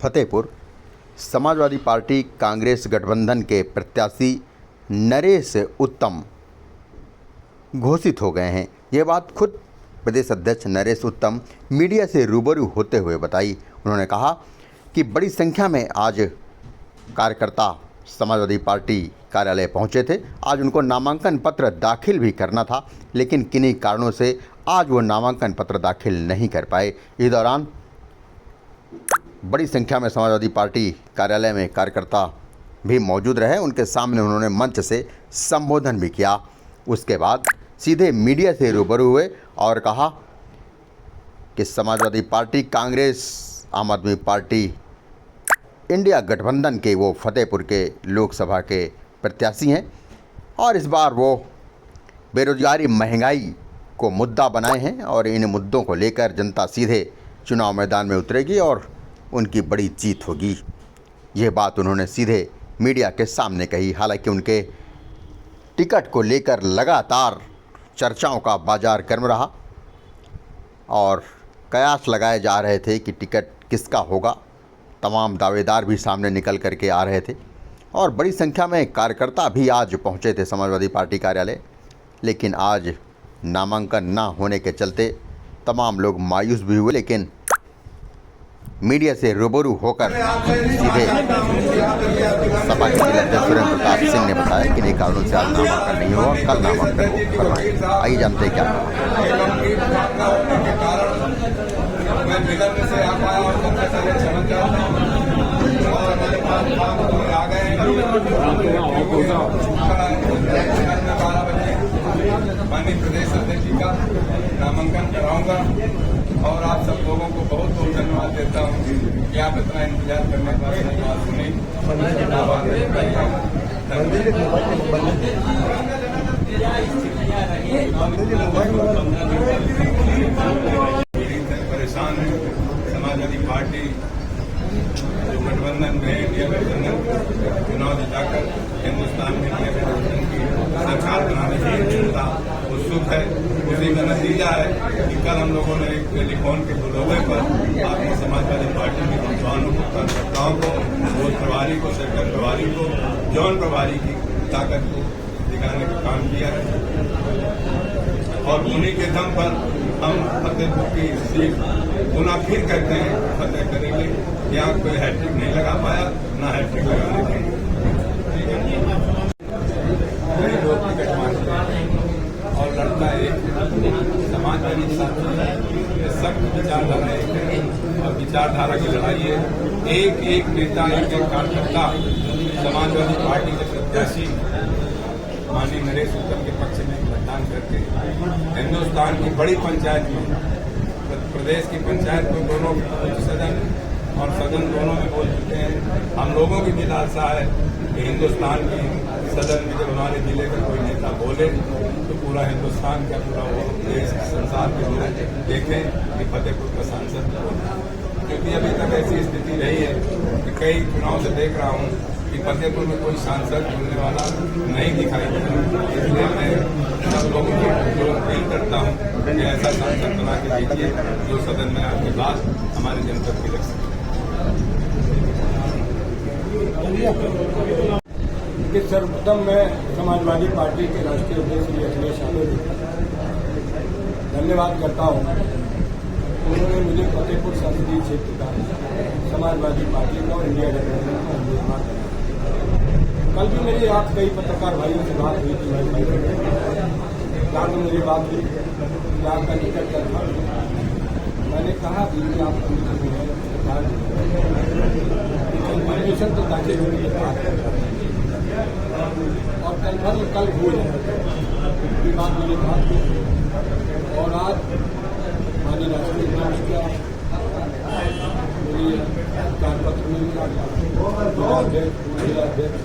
Fatehpur Samajwadi party Congress गठबंधन के प्रत्याशी नरेश उत्तम घोषित हो गए हैं। ये बात खुद प्रदेश अध्यक्ष नरेश उत्तम मीडिया से रूबरू होते हुए बताई। उन्होंने कहा कि बड़ी संख्या में आज कार्यकर्ता समाजवादी पार्टी कार्यालय पहुंचे थे। आज उनको नामांकन पत्र दाखिल भी करना था, लेकिन किन्हीं कारणों से आज वो नामांकन पत्र दाखिल नहीं कर पाए। इस दौरान बड़ी संख्या में समाजवादी पार्टी कार्यालय में कार्यकर्ता भी मौजूद रहे। उनके सामने उन्होंने मंच से संबोधन भी किया। उसके बाद सीधे मीडिया से रूबरू हुए और कहा कि समाजवादी पार्टी, कांग्रेस, आम आदमी पार्टी, इंडिया गठबंधन के वो फतेहपुर के लोकसभा के प्रत्याशी हैं और इस बार वो बेरोजगारी, महंगाई को मुद्दा बनाए हैं और इन मुद्दों को लेकर जनता सीधे चुनाव मैदान में उतरेगी और उनकी बड़ी जीत होगी। ये बात उन्होंने सीधे मीडिया के सामने कही। हालांकि उनके टिकट को लेकर लगातार चर्चाओं का बाजार गर्म रहा और कयास लगाए जा रहे थे कि टिकट किसका होगा। तमाम दावेदार भी सामने निकल करके आ रहे थे और बड़ी संख्या में कार्यकर्ता भी आज पहुंचे थे समाजवादी पार्टी कार्यालय। लेकिन आज नामांकन ना होने के चलते तमाम लोग मायूस भी हुए। लेकिन मीडिया से रूबरू होकर सीधे सपा के जिलाध्यक्ष सुरेंद्र प्रताप सिंह ने बताया कि इन कारणों से आज नामांकन नहीं हुआ, कल नामांकन हो करवाएंगे। आइए जानते हैं क्या माननीय प्रदेश अध्यक्ष जी का नामांकन कराऊंगा और आप सब लोगों को बहुत बहुत धन्यवाद देता हूँ कि आप इतना इंतजार करने के बाद बात सुनी। परेशान है समाजवादी पार्टी जो गठबंधन में इंडिया गठबंधन चुनाव जिताकर हिंदुस्तान में इंडिया गठबंधन की सरकार बनाने की जनता उत्सुक है। उसी का नतीजा है कि कल हम लोगों ने एक टेलीफोन के बुलावे पर आपने समाजवादी पार्टी के नौजवानों को, कार्यकर्ताओं को, बूथ प्रभारी को, सेक्टर प्रभारी को, जौन प्रभारी की ताकत को दिखाने का काम किया है और उन्हीं के दम पर हम फतेहपुर की सीट पुनः फिर कहते हैं फतेह करेंगे। यहाँ कोई हैट्रिक नहीं लगा पाया, ना हैट्रिक लगाने देंगे। और लड़का एक समाजवादी सख्त विचारधारा और विचारधारा की लड़ाई है। एक एक नेता, एक एक कार्यकर्ता समाजवादी पार्टी के प्रत्याशी माननीय नरेश उत्तम के पक्ष में मतदान करके हिंदुस्तान की बड़ी पंचायत में, प्रदेश की पंचायत में दोनों सदन और सदन दोनों में बोल चुके हैं। हम लोगों की भी लालसा है कि हिंदुस्तान की सदन में जब हमारे जिले का कोई नेता बोले तो पूरा हिंदुस्तान का, पूरा वो देश, संसार के लोग देखें कि फतेहपुर का सांसद बोलना। क्योंकि अभी तक ऐसी स्थिति रही है कि कई चुनाव से देख रहा हूँ कि फतेहपुर में कोई सांसद बोलने वाला नहीं दिखाई देता। इसलिए मैं सब लोगों को अपील करता हूँ कि ऐसा सांसद बना के दीजिए जो सदन में आपके बाद हमारे जनपद की लग सके। सर्वप्रथम मैं समाजवादी पार्टी के राष्ट्रीय अध्यक्ष श्री अखिलेश यादव धन्यवाद करता हूँ। उन्होंने मुझे फतेहपुर संसदीय क्षेत्र का समाजवादी पार्टी का और इंडिया गठबंधन का निर्माण किया। कल भी मेरी आप कई पत्रकार भाइयों से बात हुई थी, जहाँ तो मेरी बात हुई कि आपका टिकट क्या था। मैंने कहा कि आप कंफर्मेशन तो दाखिल होने के बाद और कल हो जाए बात मुझे बात हुई। और आज माननीय राष्ट्रीय अध्यक्ष का मेरी कार्यपत्र में जिलाध्यक्ष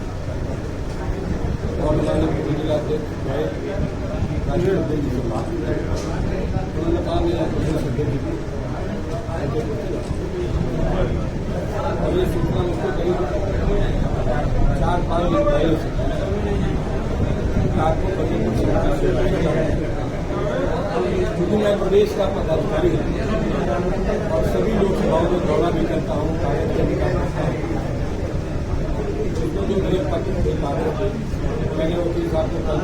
और माननीय जिलाध्यक्ष गए राष्ट्रीय अध्यक्ष से बात उन्होंने कहा मेरा प्रदेश अध्यक्ष और ये सूचना मुझको करीब 4-5 दिन पहले से आपको क्योंकि मैं प्रदेश का पदाधिकारी हूँ और सभी लोकसभाओं में दौरा भी करता हूँ, कार्यक्रम का थे, मैंने वकील साहब को कल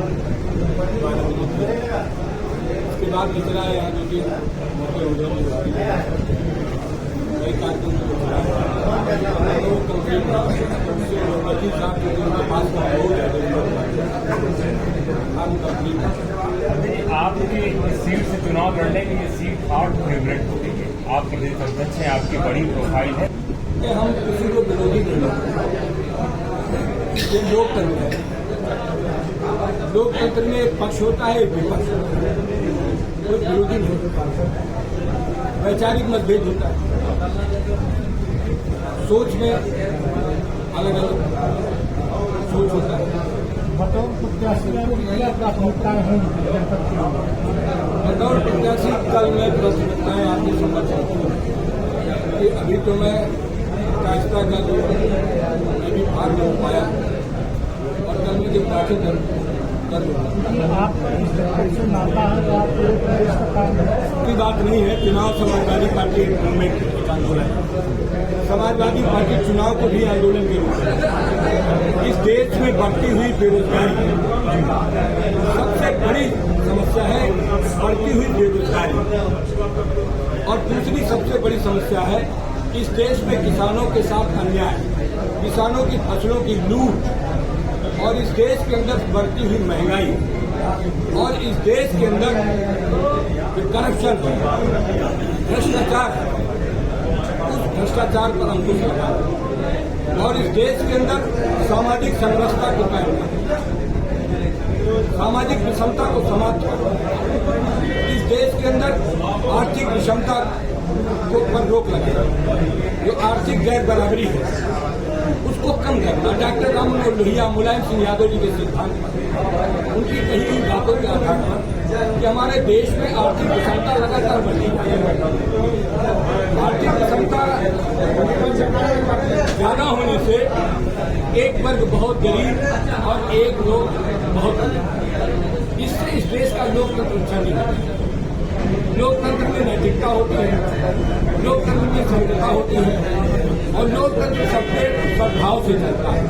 12 बजे किया। उसके बाद निकला यहाँ 2-3 मौके हो गए, कई कार्यक्रम को वो कंप्लीट वकील साहब जो उनके पास का हो गया हम कंप्लीट। आपकी सीट से चुनाव लड़ने की ये सीट हार्ड फेवरेट हो गई है, आपके प्रदेश अध्यक्ष हैं, आपकी बड़ी प्रोफाइल है। हम किसी को विरोधी नहीं मानते, ये लोकतंत्र है। लोकतंत्र में एक पक्ष होता है, एक विपक्ष होता है, कोई विरोधी नहीं होता। वैचारिक मतभेद होता है, सोच में अलग अलग सोच होता है। बतौर प्रत्याशी क्या प्राथमिकताएं हैं जनपद की? बतौर प्रत्याशी कल मैं प्राथमिकताएं आपके समझ सकता हूँ कि अभी तो मैं कायस्ता का जो मैं भी भाग नहीं पाया और कल मुझे पार्टी कर दूंगा। आपका इस तरह से नाता है तो आप प्रदेश सरकार में की बात नहीं है। चुनाव समाजवादी पार्टी मूवमेंट के आंदोलन है। समाजवादी पार्टी चुनाव को भी आंदोलन के रूप में इस देश में बढ़ती हुई बेरोजगारी सबसे बड़ी समस्या है, बढ़ती हुई बेरोजगारी। और दूसरी सबसे बड़ी समस्या है इस देश में किसानों के साथ अन्याय, किसानों की फसलों की लूट और इस देश के अंदर बढ़ती हुई महंगाई और इस देश के अंदर जो करप्शन भ्रष्टाचार, उस भ्रष्टाचार पर अंकुश लगा और इस देश के अंदर सामाजिक समरसता को कायम करना, सामाजिक विषमता को समाप्त करना, इस देश के अंदर आर्थिक विषमता को पर रोक लगे, जो आर्थिक गैर बराबरी है उसको कम करना। डॉक्टर राम मनोहर लोहिया, मुलायम सिंह यादव जी के सिद्धांत पर, उनकी कही हुई बातों के आधार पर कि हमारे देश में आर्थिक विषमता लगातार बढ़ रही है। आर्थिक विषमता ज्यादा होने से एक वर्ग बहुत गरीब और एक लोग बहुत अमीर, इससे इस देश का लोकतंत्र अच्छा नहीं होता। लोकतंत्र में नैतिकता होती है, लोकतंत्र में संहिता होती है और लोकतंत्र सबके सद्भाव से चलता है।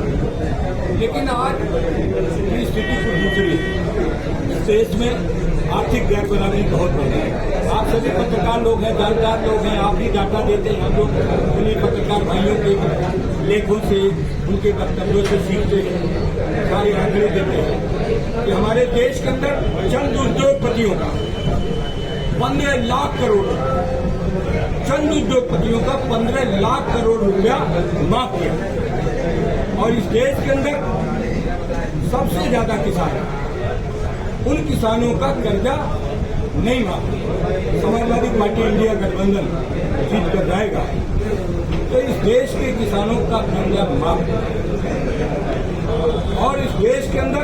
लेकिन आज की स्थिति कुछ दूसरी है। इस देश में आर्थिक गैर बराबरी बहुत बढ़ रही है। आप सभी पत्रकार लोग हैं, जानकार लोग हैं, आप भी डाटा देते हैं। हम लोग उन्हीं पत्रकार भाइयों के लेखों से, उनके वक्तव्यों से सीखते हैं, सारे आंकड़े देते हैं कि हमारे देश के अंदर चंद उद्योगपतियों का 15 लाख करोड़, चंद उद्योगपतियों का 15 लाख करोड़ रुपया माफ किया और इस देश के अंदर सबसे ज्यादा किसान, उन किसानों का कर्जा नहीं माफ किया। समाजवादी पार्टी इंडिया गठबंधन जीत कर जाएगा तो इस देश के किसानों का कर्जा माफ और इस देश के अंदर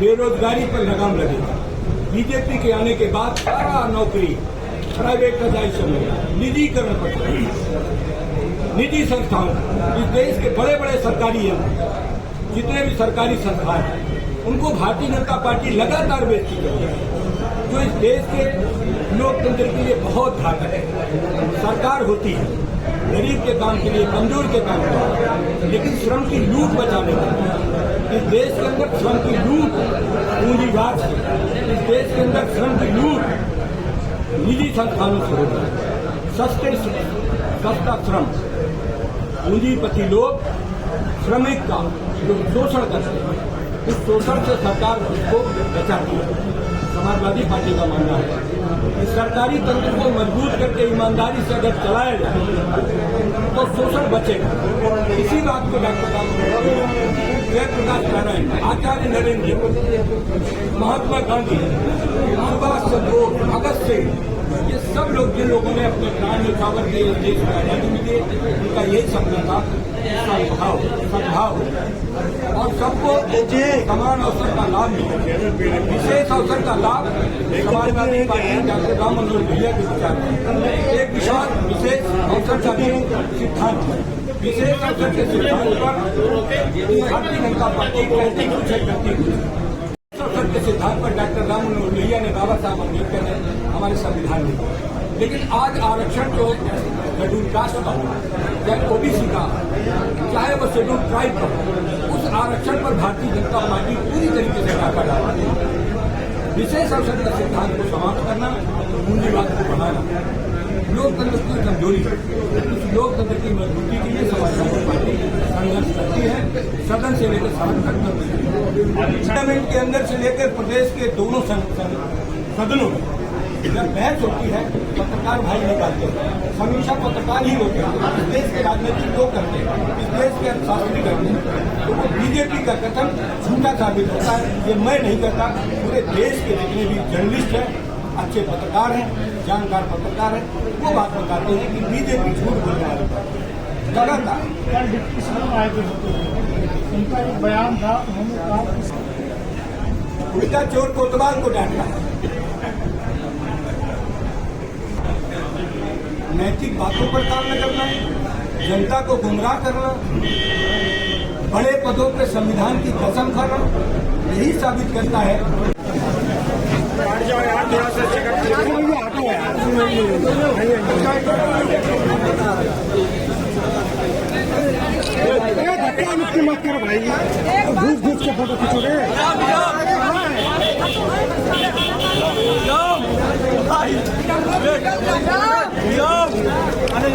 बेरोजगारी पर लगाम लगेगा। बीजेपी के आने के बाद सारा नौकरी प्राइवेटाइजेशन होगा, निजीकरण पर, निजी संस्थाओं, इस देश के बड़े बड़े सरकारी जितने भी सरकारी संस्थान हैं उनको भारतीय जनता पार्टी लगातार बेइज्जती कर रही है, जो इस देश के लोकतंत्र के लिए बहुत घातक है। सरकार होती है गरीब के काम के लिए, कमजोर के काम के लिए, लेकिन श्रम की लूट बचाने के लिए। इस देश के अंदर श्रम की लूट पूंजीवाद से, इस देश के अंदर श्रम की लूट निजी संस्थानों से होती है। सस्ता श्रम, पूंजीपति लोग श्रमिक का जो शोषण करते हैं, इस शोषण से सरकार उसको बचाती है। समाजवादी पार्टी का मानना है कि सरकारी तंत्र को मजबूत करके ईमानदारी से अगर चलाया जाए तो शोषण बचेगा। इसी बात को डॉक्टर जयप्रकाश नारायण, आचार्य नरेंद्र, महात्मा गांधी, सुभाष चंद्र बोस, भगत सिंह, ये सब लोग जिन लोगों ने अपने प्राण न्यौछावर किए देश को आजादी मिली, उनका यही सपना था सद्भाव और सबको समान अवसर का लाभ मिले। विशेष अवसर का लाभ समाजवादी पार्टी डॉक्टर राम मनोहर लोहिया के विचार, एक विशेष अवसर का भी सिद्धांत, विशेष अवसर के सिद्धांत पर भारतीय जनता पार्टी कैसे कुछ करती हुई अवसर के सिद्धांत पर डॉक्टर राम मनोहर लोहिया ने, बाबा साहब अम्बेडकर ने हमारे संविधान दिया। लेकिन आज आरक्षण जो शेड्यूल कास्ट का या ओबीसी का चाहे वो शेड्यूल ट्राइब का, उस आरक्षण पर भारतीय जनता पार्टी पूरी तरीके से डाका डाला है। विशेष अवसर का सिद्धांत को समाप्त करना, पूंजीवाद को बढ़ाना, लोकतंत्र की कमजोरी, उस लोकतंत्र की मजबूती के लिए समाजवादी पार्टी संघर्ष करती है, सदन से लेकर सदन तक। पार्लियामेंट के अंदर से लेकर प्रदेश के दोनों सदनों में जब बहस होती है, पत्रकार भाई निकालते हैं, समीक्षा पत्रकार ही होते हैं, इस देश के राजनीतिक लोग करते हैं, इस देश के अर्थशास्त्री करते हैं, तो वो बीजेपी का कथन झूठा साबित होता है। ये मैं नहीं करता, पूरे देश के जितने भी जर्नलिस्ट हैं, अच्छे पत्रकार हैं, जानकार पत्रकार हैं, वो बात बताते हैं कि बीजेपी झूठ बोलने वाली गलत है। कल डिप्टी सीएम आए थे, उनका एक बयान था, उन्होंने कहा कि उल्टा चोर कोतवाल को डांटा है। नैतिक बातों पर काम न करना, जनता को गुमराह करना, बड़े पदों पर संविधान की कसम खाना, यही साबित करता है। मत करो भाई, घूस घूस के फोटो खींचोगे। अरे